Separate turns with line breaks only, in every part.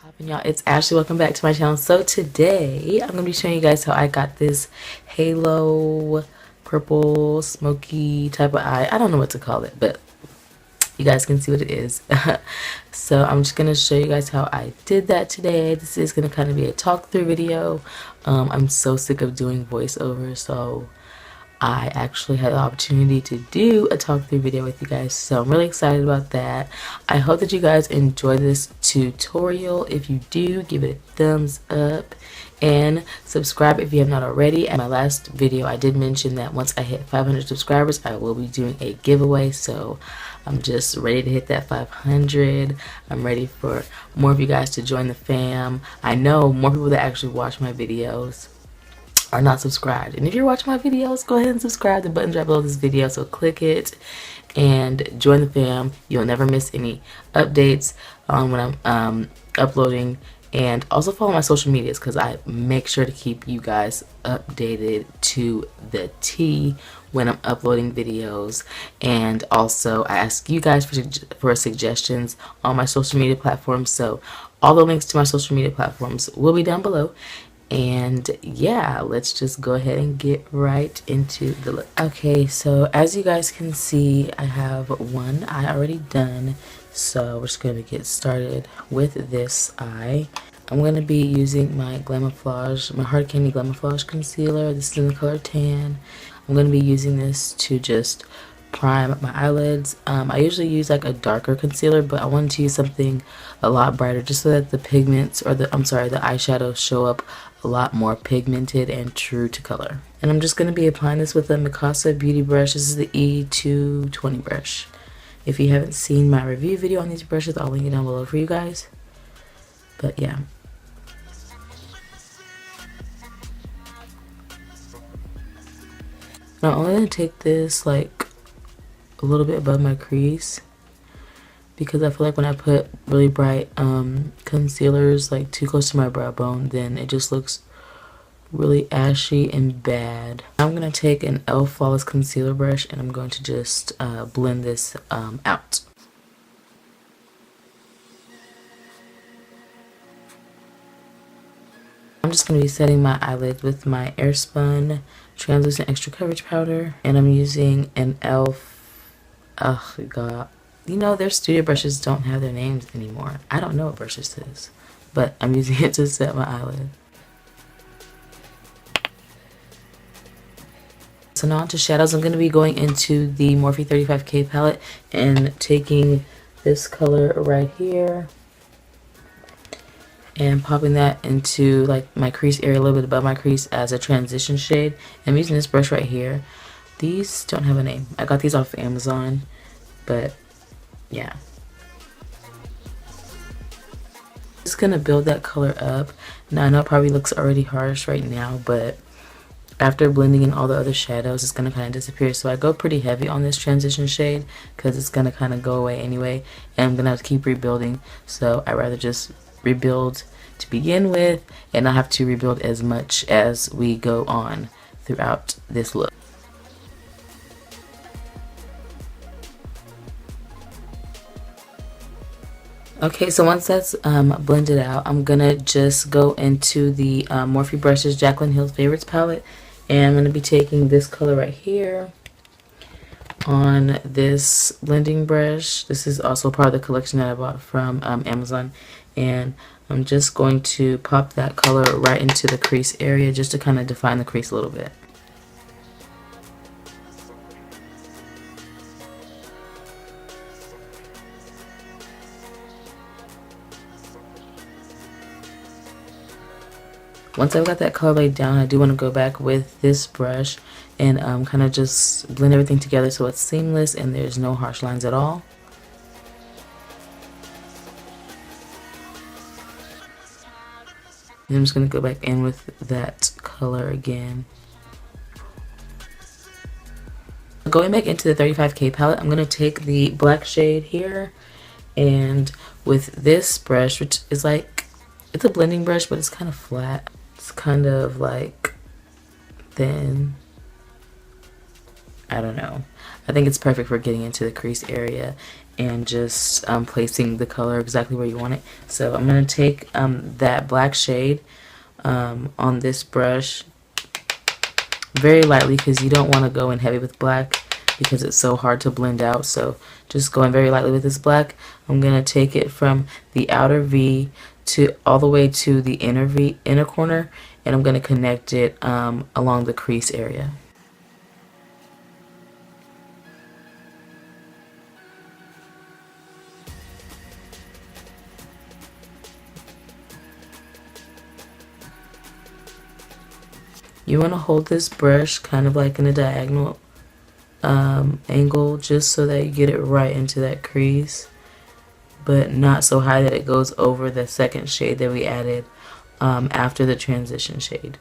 poppin', y'all? It's Ashley. Welcome back to my channel. So today I'm gonna be showing you guys how I got this halo purple smoky type of eye. I don't know what to call it, but you guys can see what it is. So I'm just gonna show you guys how I did that today. This is gonna kind of be a talk through video. I'm so sick of doing voiceover, so I actually had the opportunity to do a talk through video with you guys, so I'm really excited about that. I hope that you guys enjoy this tutorial. If you do, give it a thumbs up and subscribe if you have not already. In my last video I did mention that once I hit 500 subscribers I will be doing a giveaway, so I'm just ready to hit that 500. I'm ready for more of you guys to join the fam. I know more people that actually watch my videos are not subscribed, and if you're watching my videos, go ahead and subscribe. The button's right below this video, so click it and join the fam. You'll never miss any updates on when I'm uploading, and also follow my social medias because I make sure to keep you guys updated to the T when I'm uploading videos. And also I ask you guys for suggestions on my social media platforms, so all the links to my social media platforms will be down below. And yeah, let's just go ahead and get right into the look. Okay, so as you guys can see, I have one eye already done, so we're just going to get started with this eye. I'm going to be using my Glamofauge, my Hard Candy Glamofauge concealer. This is in the color tan. I'm going to be using this to just prime my eyelids. I usually use like a darker concealer, but I wanted to use something a lot brighter just so that the pigments, or the eyeshadows show up a lot more pigmented and true to color. And I'm just going to be applying this with a Mikasa beauty brush. This is the E220 brush. If you haven't seen my review video on these brushes, I'll link it down below for you guys. But yeah. Now I'm going to take this like a little bit above my crease, because I feel like when I put really bright concealers like too close to my brow bone, then it just looks really ashy and bad. I'm going to take an E.L.F. Flawless Concealer brush and I'm going to just blend this out. I'm just going to be setting my eyelids with my Airspun Translucent Extra Coverage Powder, and I'm using an E.L.F. Oh god. You know, their studio brushes don't have their names anymore. I don't know what brush this is, but I'm using it to set my eyelid. So now onto shadows. I'm going to be going into the Morphe 35K palette and taking this color right here and popping that into like my crease area, a little bit above my crease as a transition shade. I'm using this brush right here. These don't have a name. I got these off Amazon, but yeah. Just gonna build that color up. Now I know it probably looks already harsh right now, but after blending in all the other shadows, it's gonna kind of disappear. So I go pretty heavy on this transition shade because it's gonna kind of go away anyway, and I'm gonna have to keep rebuilding. So I'd rather just rebuild to begin with and not have to rebuild as much as we go on throughout this look. Okay, so once that's blended out, I'm gonna just go into the Morphe brushes Jaclyn Hill's Favorites palette, and I'm gonna be taking this color right here on this blending brush. This is also part of the collection that I bought from Amazon, and I'm just going to pop that color right into the crease area just to kind of define the crease a little bit. Once I've got that color laid down, I do want to go back with this brush and kind of just blend everything together so it's seamless and there's no harsh lines at all. And I'm just going to go back in with that color again. Going back into the 35K palette, I'm going to take the black shade here, and with this brush, which is like, it's a blending brush, but it's kind of flat. It's kind of like thin. I don't know. I think it's perfect for getting into the crease area. and just placing the color exactly where you want it. So I'm going to take that black shade on this brush very lightly, because you don't want to go in heavy with black because it's so hard to blend out. So just going very lightly with this black. I'm going to take it from the outer V to all the way to the inner corner, and I'm going to connect it along the crease area. You want to hold this brush kind of like in a diagonal angle, just so that you get it right into that crease, but not so high that it goes over the second shade that we added after the transition shade.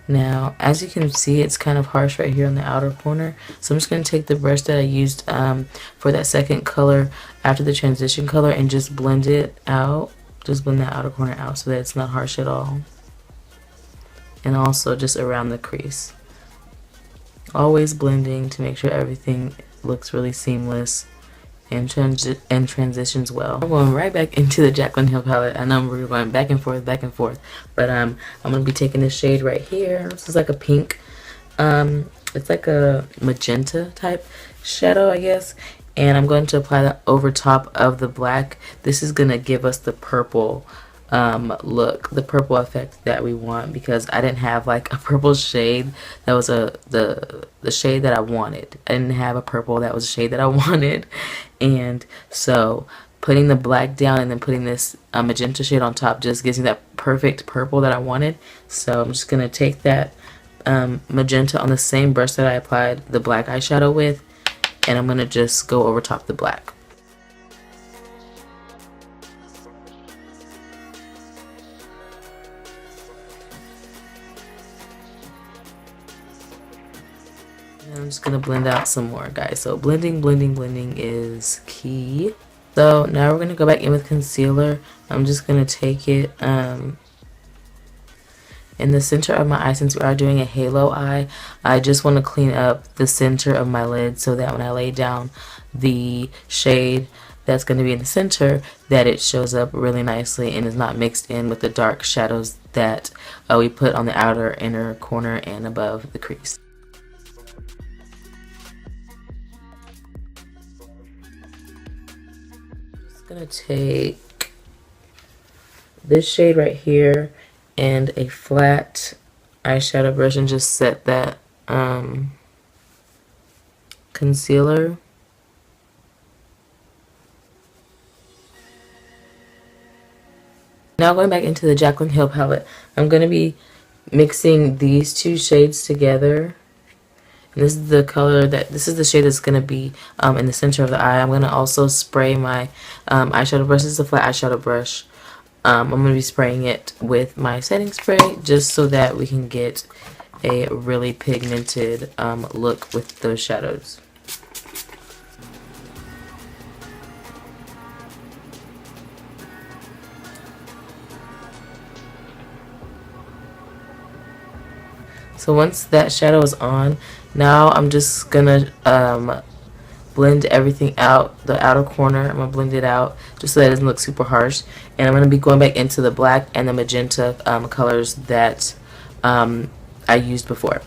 Now, as you can see, it's kind of harsh right here on the outer corner, so I'm just going to take the brush that I used for that second color after the transition color and just blend it out, just blend that outer corner out so that it's not harsh at all. And also just around the crease. Always blending to make sure everything looks really seamless and transitions well. I'm going right back into the Jaclyn Hill palette. I know we're going back and forth, but I'm going to be taking this shade right here. This is like a pink. It's like a magenta type shadow, I guess. And I'm going to apply that over top of the black. This is going to give us the purple look, the purple effect that we want, because I didn't have like a purple shade that was the shade that I wanted. I didn't have a purple that was a shade that I wanted, and so putting the black down and then putting this magenta shade on top just gives me that perfect purple that I wanted. So I'm just gonna take that magenta on the same brush that I applied the black eyeshadow with, and I'm gonna just go over top the black. I'm just going to blend out some more, guys. So blending is key. So now we're going to go back in with concealer. I'm just going to take it in the center of my eye. Since we are doing a halo eye, I just want to clean up the center of my lid so that when I lay down the shade that's going to be in the center, that it shows up really nicely and is not mixed in with the dark shadows that we put on the outer inner corner and above the crease. Gonna take this shade right here and a flat eyeshadow brush and just set that concealer. Now going back into the Jaclyn Hill palette, I'm going to be mixing these two shades together. And this is the color this is the shade that's going to be in the center of the eye. I'm going to also spray my eyeshadow brush. This is a flat eyeshadow brush. I'm going to be spraying it with my setting spray just so that we can get a really pigmented look with those shadows. So once that shadow is on, now I'm just gonna blend everything out, the outer corner. I'm gonna blend it out just so that it doesn't look super harsh. And I'm gonna be going back into the black and the magenta colors that I used before.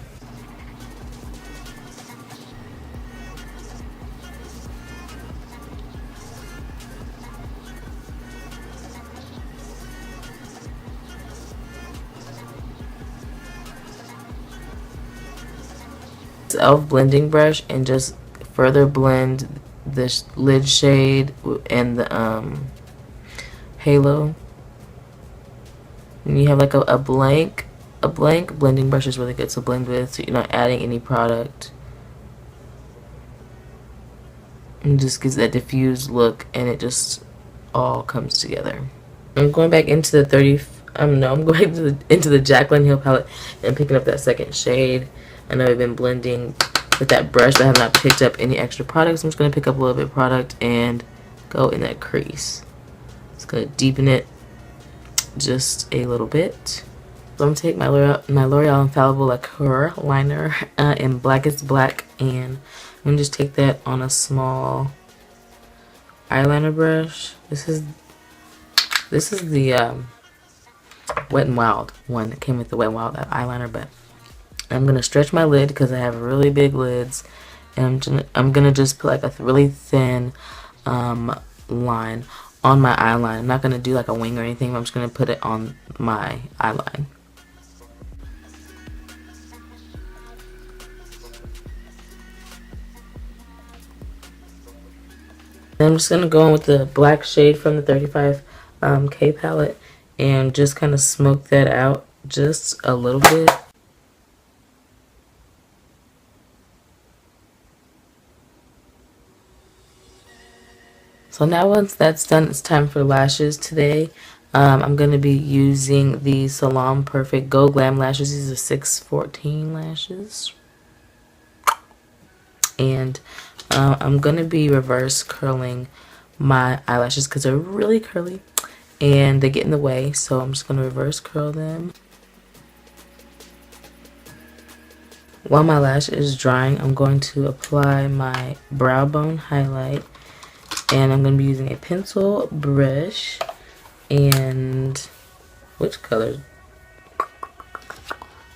E.L.F. blending brush and just further blend this lid shade and the halo. And you have like a blank blending brush is really good to blend with, so you're not adding any product. And just gives that diffused look, and it just all comes together. I'm going back into the I'm going into the Jaclyn Hill palette and picking up that second shade. I know I've been blending with that brush, but I have not picked up any extra products. I'm just going to pick up a little bit of product and go in that crease. Just going to deepen it just a little bit. So I'm going to take my Loreal Infallible Laquer Liner in blackest black, and I'm going to just take that on a small eyeliner brush. This is the Wet n Wild one that came with the Wet n Wild eyeliner, but I'm gonna stretch my lid because I have really big lids, and I'm gonna just put like a really thin line on my eyeline. I'm not gonna do like a wing or anything, but I'm just gonna put it on my eyeline. Then I'm just gonna go in with the black shade from the 35K palette and just kind of smoke that out just a little bit. So now once that's done, it's time for lashes today. I'm going to be using the Salon Perfect Go Glam lashes. These are 614 lashes. And I'm going to be reverse curling my eyelashes because they're really curly and they get in the way. So I'm just going to reverse curl them. While my lash is drying, I'm going to apply my brow bone highlight. And I'm going to be using a pencil brush. And which color?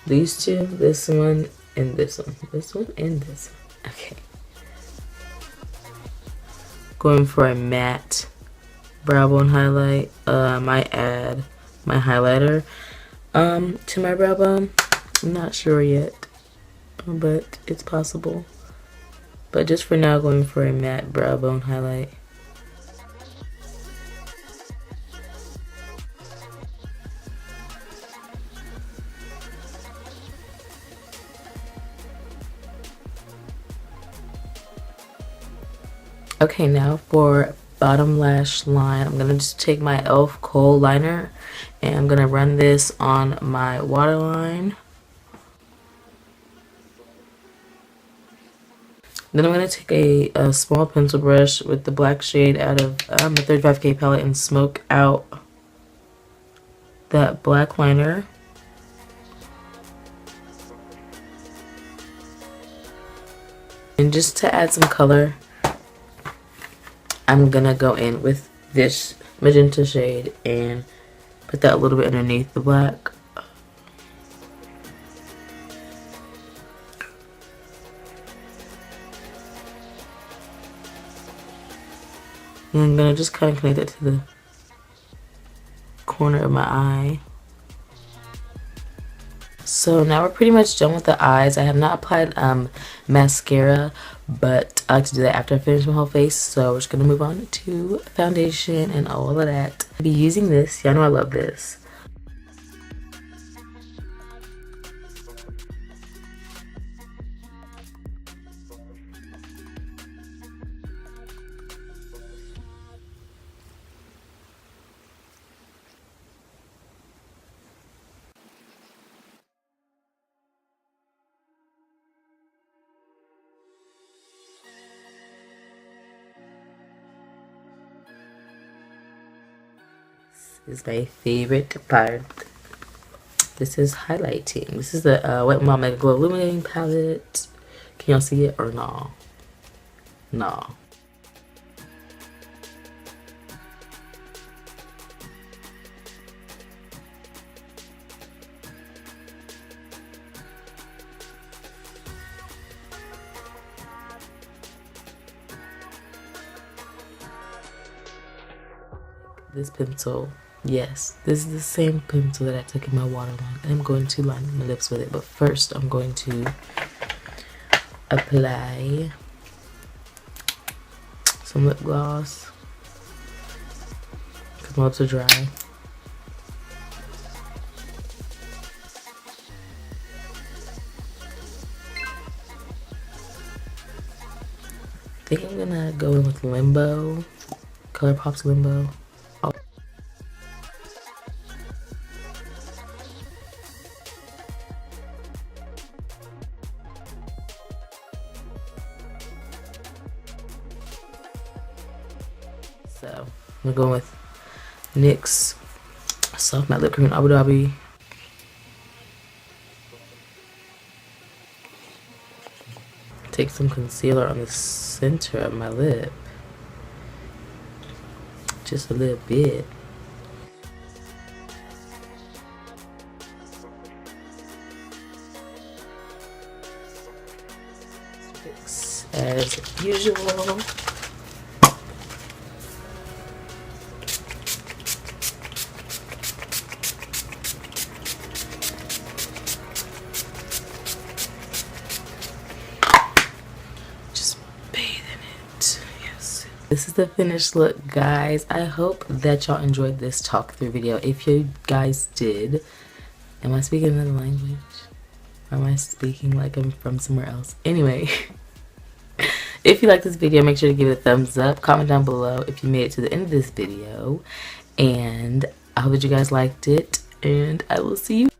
These two, this one, and this one. This one and this one. Okay. Going for a matte brow bone highlight. I might add my highlighter to my brow bone. I'm not sure yet, but it's possible. But just for now, going for a matte brow bone highlight. Okay, now for bottom lash line, I'm gonna just take my E.L.F. Kohl liner and I'm gonna run this on my waterline. Then I'm gonna take a small pencil brush with the black shade out of the 35K palette and smoke out that black liner. And just to add some color, I'm gonna go in with this magenta shade and put that a little bit underneath the black. And I'm gonna just kind of connect it to the corner of my eye. So now we're pretty much done with the eyes. I have not applied mascara, but I like to do that after I finish my whole face. So we're just gonna move on to foundation and all of that. I'll be using this. Y'all know I love this. This is my favorite part. This is highlighting. This is the Wet n Wild Mega Glow Illuminating Palette. Can y'all see it or no? No. This pencil, yes, this is the same pencil that I took in my waterline. I'm going to line my lips with it, but first I'm going to apply some lip gloss because my lips are dry. I think I'm gonna go in with Limbo, Colourpop's Limbo. So I'm going with NYX Soft Matte Lip Cream in Abu Dhabi. Take some concealer on the center of my lip. just a little bit. As usual. Just bathe in it. Yes. This is the finished look, guys. I hope that y'all enjoyed this talk through video. If you guys did, am I speaking another language? Or am I speaking like I'm from somewhere else? Anyway. If you like this video, make sure to give it a thumbs up. Comment down below if you made it to the end of this video. And I hope that you guys liked it. And I will see you.